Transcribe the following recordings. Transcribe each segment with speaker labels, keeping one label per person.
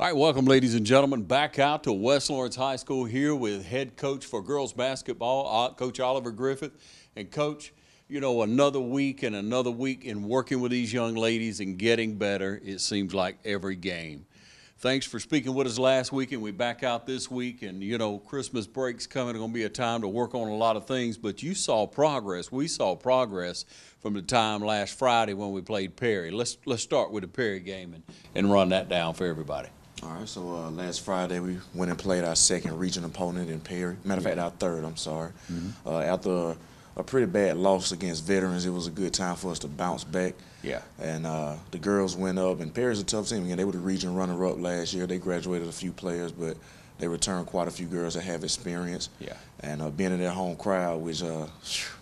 Speaker 1: All right, welcome, ladies and gentlemen, back out to West Lawrence High School here with head coach for girls basketball, Coach Oliver Griffith. And, Coach, you know, another week in working with these young ladies and getting better, it seems like every game. Thanks for speaking with us last week, and we back out this week. And, you know, Christmas break's coming. It's going to be a time to work on a lot of things, but you saw progress. We saw progress from the time last Friday when we played Perry. Let's start with the Perry game and run that down for everybody.
Speaker 2: All right, so last Friday we went and played our second region opponent in Perry. Matter of fact, our third, I'm sorry. After a pretty bad loss against veterans, it was a good time for us to bounce back.
Speaker 1: Yeah.
Speaker 2: And the girls went up, and Perry's a tough team. Again, they were the region runner-up last year. They graduated a few players, but they returned quite a few girls that have experience.
Speaker 1: Yeah.
Speaker 2: And being in their home crowd, which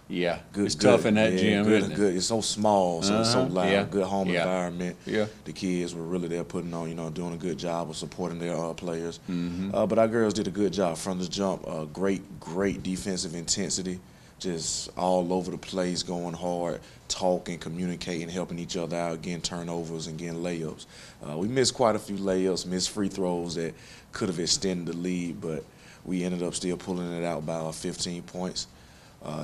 Speaker 1: yeah,
Speaker 2: good,
Speaker 1: it's tough in that gym,
Speaker 2: good,
Speaker 1: isn't it?
Speaker 2: Good. It's so small, so it's so loud.
Speaker 1: Yeah.
Speaker 2: Good home environment.
Speaker 1: Yeah.
Speaker 2: The kids were really there putting on, doing a good job of supporting their players. But our girls did a good job from the jump. Great defensive intensity, just all over the place, going hard, talking, communicating, helping each other out, getting turnovers and getting layups. We missed quite a few layups, missed free throws that could have extended the lead, but we ended up still pulling it out by 15 points.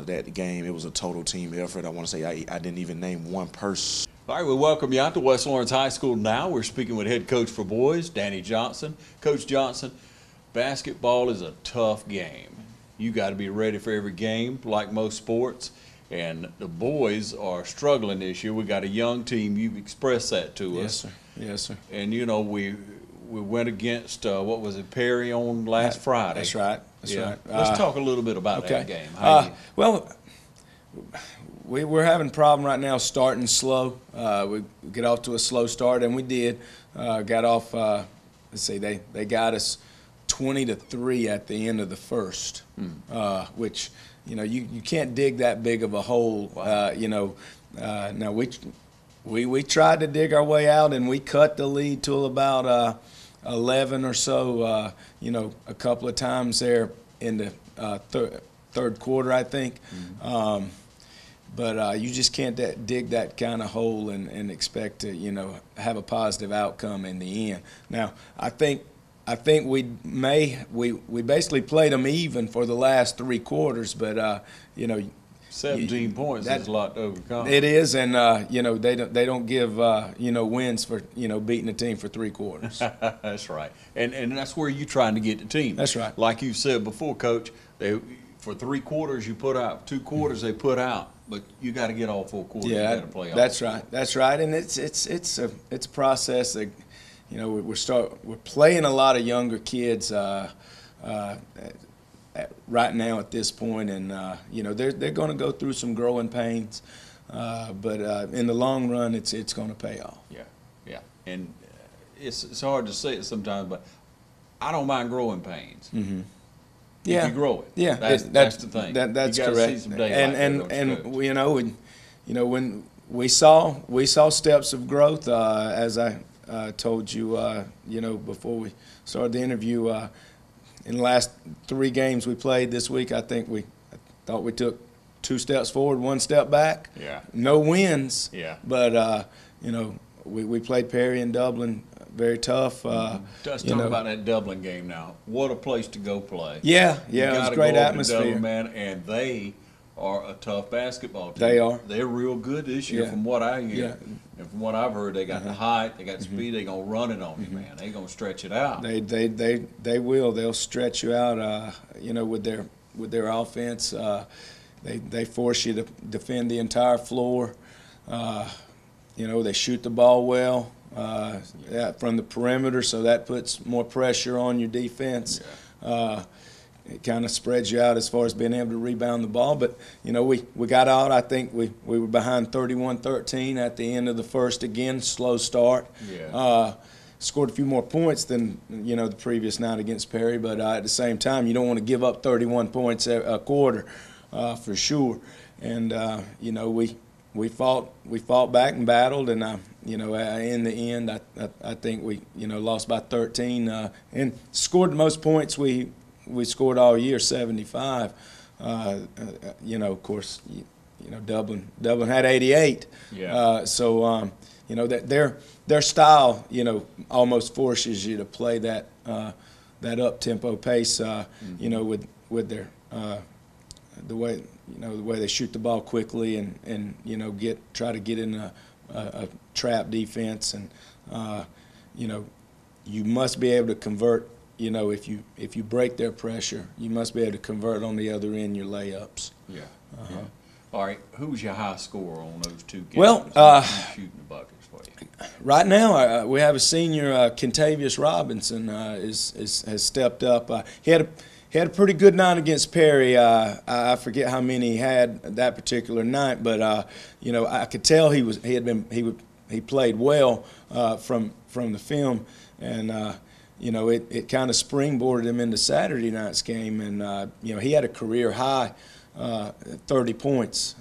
Speaker 2: That game, it was a total team effort. I want to say I didn't even name one person.
Speaker 1: All right, we welcome you out to West Lawrence High School now. We're speaking with head coach for boys, Danny Johnson. Coach Johnson, basketball is a tough game. You got to be ready for every game, like most sports. And the boys are struggling this year. We got a young team. You've expressed that to us.
Speaker 2: Yes, sir. Yes, sir.
Speaker 1: And, you know, we went against, what was it, Perry on last Friday.
Speaker 2: That's right. That's right.
Speaker 1: Let's talk a little bit about that game.
Speaker 2: Well, we're having a problem right now starting slow. We get off to a slow start, and we did. Got off, let's see, they got us 20-3 at the end of the first, which, you can't dig that big of a hole.
Speaker 1: Wow.
Speaker 2: Now we tried to dig our way out, and we cut the lead till about 11 or so, a couple of times there in the third quarter, I think. But you just can't dig that kind of hole and expect to, have a positive outcome in the end. Now, I think we basically played them even for the last three quarters, but
Speaker 1: 17 points is a lot to overcome.
Speaker 2: It is, and they don't give wins for beating a team for three quarters.
Speaker 1: That's right, and that's where you're trying to get the team.
Speaker 2: That's right.
Speaker 1: Like you said before, Coach, for three quarters you put out, 2 quarters they put out, but you got to get all 4 quarters.
Speaker 2: Yeah,
Speaker 1: you got to play all
Speaker 2: that's
Speaker 1: 4.
Speaker 2: right. That's right, and it's a process that we're playing a lot of younger kids right now at this point, and they're going to go through some growing pains, but in the long run, it's going to pay off.
Speaker 1: Yeah, and it's hard to say it sometimes, but I don't mind growing pains.
Speaker 2: Yeah,
Speaker 1: if you grow it.
Speaker 2: Yeah,
Speaker 1: that's the thing.
Speaker 2: That's
Speaker 1: you
Speaker 2: correct.
Speaker 1: See some daylight
Speaker 2: when we saw steps of growth, as I told you, before we started the interview. In the last 3 games we played this week, I thought we took 2 steps forward, 1 step back.
Speaker 1: Yeah.
Speaker 2: No wins.
Speaker 1: Yeah.
Speaker 2: But we played Perry in Dublin, very tough.
Speaker 1: Let's talk about that Dublin game now. What a place to go play.
Speaker 2: Yeah, it was a great atmosphere.
Speaker 1: Dublin, man, and they are a tough basketball team.
Speaker 2: They are.
Speaker 1: They're real good this year, from what I hear.
Speaker 2: Yeah.
Speaker 1: And from what I've heard, they got the height, they got the speed. They're gonna run it on you, man. They're gonna stretch it out.
Speaker 2: They will. They'll stretch you out. With their offense, they force you to defend the entire floor. They shoot the ball well from the perimeter, so that puts more pressure on your defense.
Speaker 1: Yeah.
Speaker 2: It kind of spreads you out as far as being able to rebound the ball. But, we got out. I think we were behind 31-13 at the end of the first. Again, slow start.
Speaker 1: Yeah.
Speaker 2: Scored a few more points than, the previous night against Perry. But at the same time, you don't want to give up 31 points a quarter for sure. And, we fought back and battled. And, in the end, I think we, lost by 13 and scored the most points we scored all year, 75. Of course,
Speaker 3: Dublin had 88.
Speaker 1: Yeah.
Speaker 3: That their style, almost forces you to play that up tempo pace. With their the way they shoot the ball quickly and try to get in a trap defense, and you must be able to convert. If you break their pressure, you must be able to convert on the other end your layups.
Speaker 1: Yeah. Yeah. All right, who's your high scorer on those two games?
Speaker 3: Well,
Speaker 1: Who's shooting the buckets for you?
Speaker 3: Right now, we have a senior, Kentavious Robinson, has stepped up. He had a pretty good night against Perry. I forget how many he had that particular night, but I could tell he played well from the film, and it kind of springboarded him into Saturday night's game, and he had a career high 30 points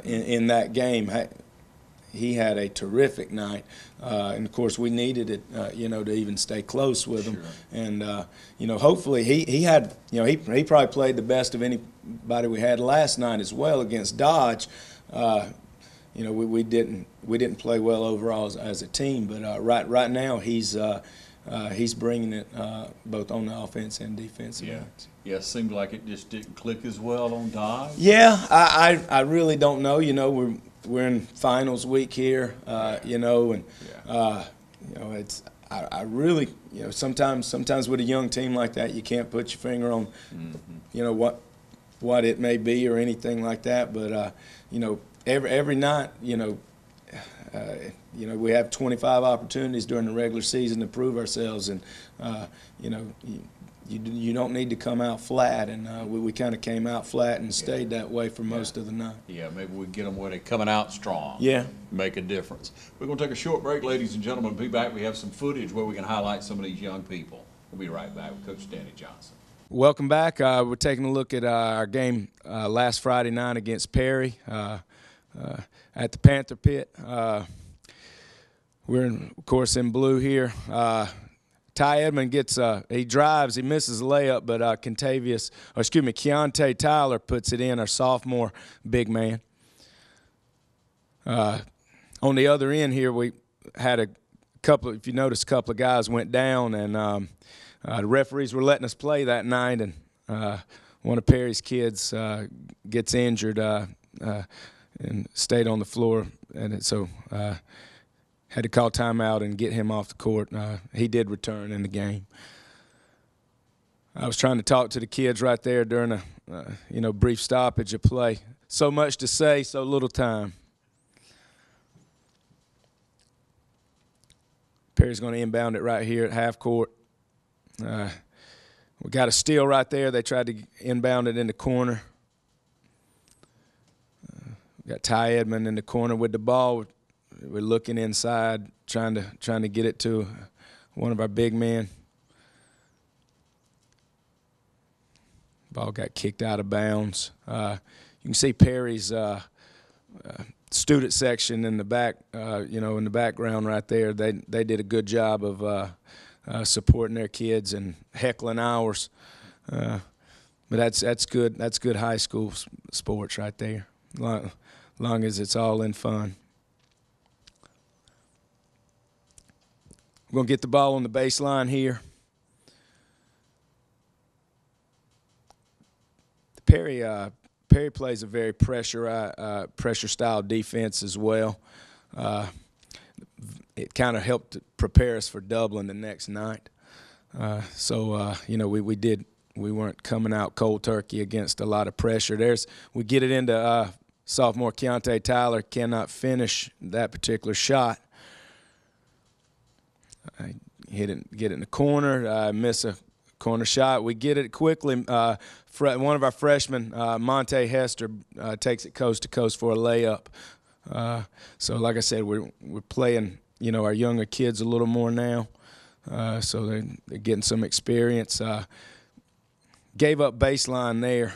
Speaker 3: in that game. He had a terrific night, and of course we needed it, to even stay close with him.
Speaker 1: Sure.
Speaker 3: And hopefully he had, he probably played the best of anybody we had last night as well against Dodge. We didn't play well overall as a team, but right now he's bringing it both on the offense and defensive ends.
Speaker 1: Yeah, seemed like it just didn't click as well on Dodge.
Speaker 3: Yeah, I really don't know. We're in finals week here, it's I really sometimes with a young team like that you can't put your finger on what it may be or anything like that. But every night we have 25 opportunities during the regular season to prove ourselves, and you don't need to come out flat, and we kind of came out flat and stayed that way for most of the night.
Speaker 1: Yeah, maybe we get them where they're coming out strong.
Speaker 3: Yeah.
Speaker 1: Make a difference. We're going to take a short break, ladies and gentlemen. We'll be back. We have some footage where we can highlight some of these young people. We'll be right back with Coach Danny Johnson.
Speaker 3: Welcome back. We're taking a look at our game last Friday night against Perry at the Panther Pit. We're, of course, in blue here. Ty Edmond he drives, he misses a layup, but Keontae Tyler puts it in, our sophomore big man. On the other end here, we had a couple, if you notice, a couple of guys went down, and the referees were letting us play that night, and one of Perry's kids gets injured and stayed on the floor, and so had to call timeout and get him off the court. He did return in the game. I was trying to talk to the kids right there during a brief stoppage of play. So much to say, so little time. Perry's going to inbound it right here at half court. We got a steal right there. They tried to inbound it in the corner. We got Ty Edmond in the corner with the ball. We're looking inside, trying to get it to one of our big men. Ball got kicked out of bounds. You can see Perry's student section in the back, in the background right there. They did a good job of supporting their kids and heckling ours. But that's good. That's good high school sports right there. Long as it's all in fun. We're going to get the ball on the baseline here. Perry plays a very pressure-style defense as well. It kind of helped prepare us for Dublin the next night. We weren't coming out cold turkey against a lot of pressure. We get it into sophomore Keontae Tyler, cannot finish that particular shot. I get it in the corner, miss a corner shot. We get it quickly. One of our freshmen, Monte Hester, takes it coast to coast for a layup. So like I said, we're playing, our younger kids a little more now. So they're getting some experience. Gave up baseline there.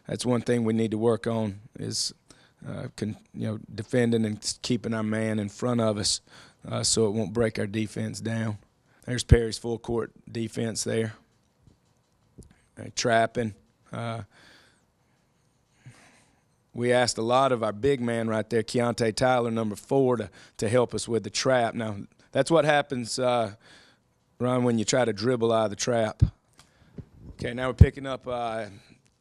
Speaker 3: That's one thing we need to work on is, defending and keeping our man in front of us. So it won't break our defense down. There's Perry's full court defense there. we asked a lot of our big man right there, Keontae Tyler, number 4, to help us with the trap. Now, that's what happens, Ron, when you try to dribble out of the trap. Okay, now we're picking up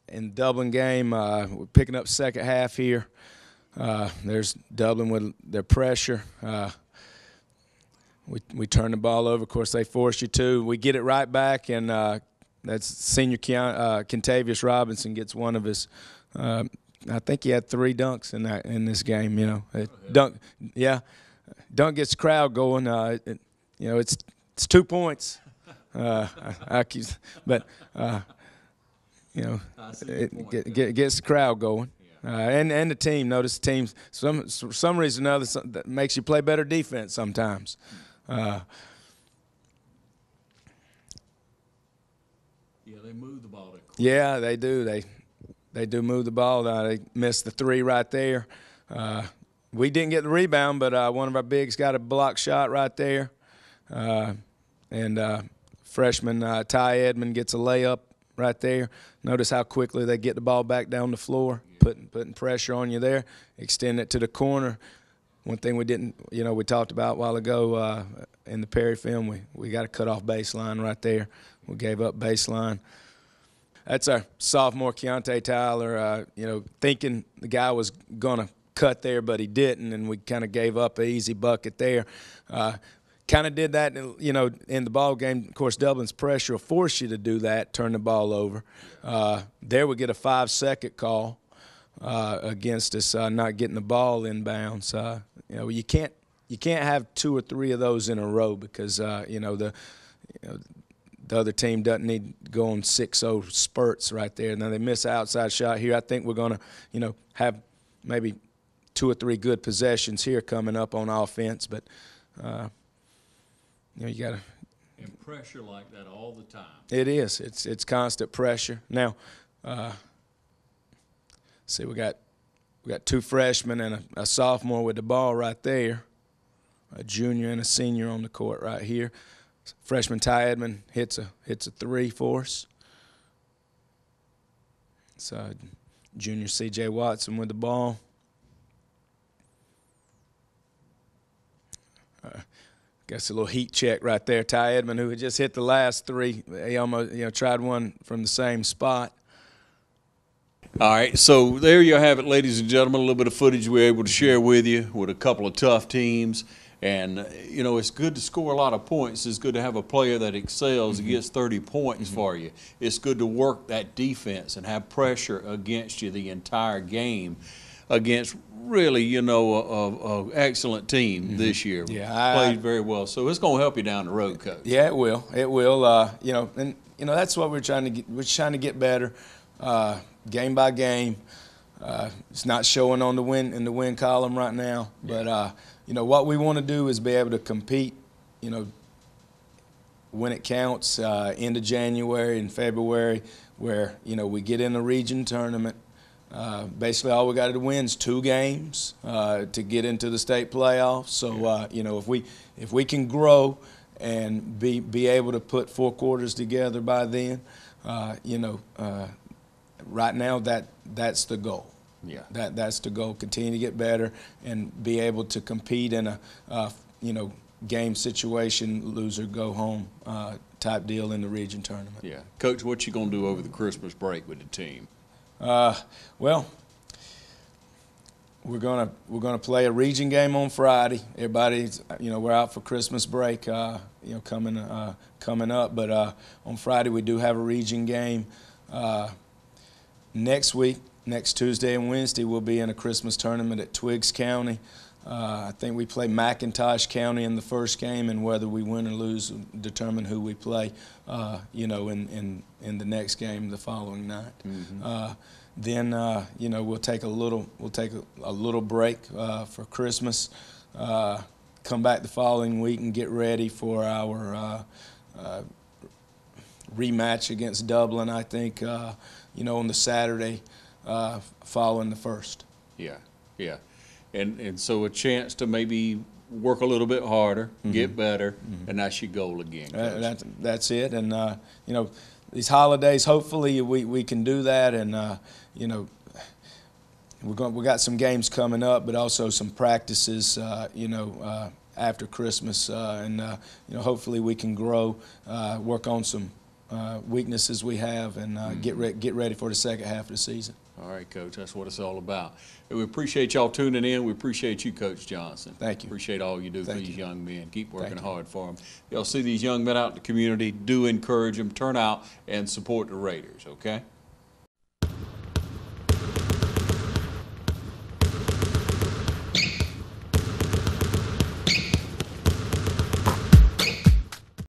Speaker 3: in the Dublin game. We're picking up second half here. There's Dublin with their pressure. We turn the ball over. Of course, they force you to. We get it right back, and that's senior Kentavious Robinson gets one of his. I think he had 3 dunks in this game. You know, dunk gets the crowd going. You know, it's 2 points. But you know, it gets the crowd going. And the team. Notice the team. For some reason or another, that makes you play better defense sometimes.
Speaker 1: Yeah, they move the ball.
Speaker 3: Yeah, they do. They do move the ball. They missed the 3 right there. We didn't get the rebound, but one of our bigs got a block shot right there. And freshman Ty Edmond gets a layup right there. Notice how quickly they get the ball back down the floor, putting pressure on you there, extend it to the corner. One thing we didn't, you know, we talked about a while ago in the Perry film, we got to cut off baseline right there. We gave up baseline. That's our sophomore, Keontae Tyler, you know, thinking the guy was going to cut there, but he didn't, and we kind of gave up an easy bucket there. Kind of did that, you know, in the ball game. Of course, Dublin's pressure will force you to do that, turn the ball over. There we get a 5-second call against us not getting the ball inbounds. You know, you can't have 2 or 3 of those in a row because you know the other team doesn't need to go on 6-0 spurts right there. Now they miss an outside shot here. I think we're going to, you know, have maybe 2 or 3 good possessions here coming up on offense, but. You know, you got to.
Speaker 1: And pressure like that all the time.
Speaker 3: It is. It's constant pressure. Now, see, we got 2 freshmen and a sophomore with the ball right there, a junior and a senior on the court right here. Freshman Ty Edmond hits a 3 for us. So, junior C.J. Watson with the ball. Guess a little heat check right there. Ty Edmond, who had just hit the last 3, he almost, you know, tried one from the same spot.
Speaker 1: All right, so there you have it, ladies and gentlemen. A little bit of footage we were able to share with you with a couple of tough teams. And, you know, it's good to score a lot of points. It's good to have a player that excels and gets 30 points for you. It's good to work that defense and have pressure against you the entire game against really, you know, an excellent team this year.
Speaker 3: Yeah,
Speaker 1: played very well. So it's going to help you down the road, Coach.
Speaker 3: Yeah, it will. It will. You know, and you know that's what we're trying to get. We're trying to get better, game by game. It's not showing on the win column right now, but you know what we want to do is be able to compete. You know, when it counts, end of January and February, where you know we get in a region tournament. Basically, all we got to win is 2 games to get into the state playoffs. So, you know, if we can grow and be able to put 4 quarters together by then, you know, right now that's the goal.
Speaker 1: Yeah.
Speaker 3: That's the goal. Continue to get better and be able to compete in a you know, game situation, loser go home type deal in the region tournament.
Speaker 1: Yeah, Coach, what you gonna do over the Christmas break with the team?
Speaker 3: Well, we're gonna play a region game on Friday. Everybody's, you know, we're out for Christmas break, you know, coming up. But on Friday we do have a region game. Next week, next Tuesday and Wednesday, we'll be in a Christmas tournament at Twiggs County. I think we play McIntosh County in the first game, and whether we win or lose will determine who we play, you know, in the next game the following night. Then, you know, we'll take a little break for Christmas, come back the following week and get ready for our rematch against Dublin, I think, you know, on the Saturday following the first.
Speaker 1: Yeah, yeah. And so a chance to maybe work a little bit harder, get better, and that's your goal again, Coach.
Speaker 3: That's it. And, you know, these holidays, hopefully we can do that. And, you know, we got some games coming up, but also some practices, after Christmas, and hopefully we can grow, work on some weaknesses we have, and get ready for the second half of the season.
Speaker 1: All right, Coach, that's what it's all about. We appreciate y'all tuning in. We appreciate you, Coach Johnson.
Speaker 3: Thank you.
Speaker 1: Appreciate all you do for
Speaker 3: Thank
Speaker 1: these
Speaker 3: you.
Speaker 1: young men. Keep working
Speaker 3: Thank you.
Speaker 1: hard for them. Y'all see these young men out in the community, do encourage them, turn out and support the Raiders, okay?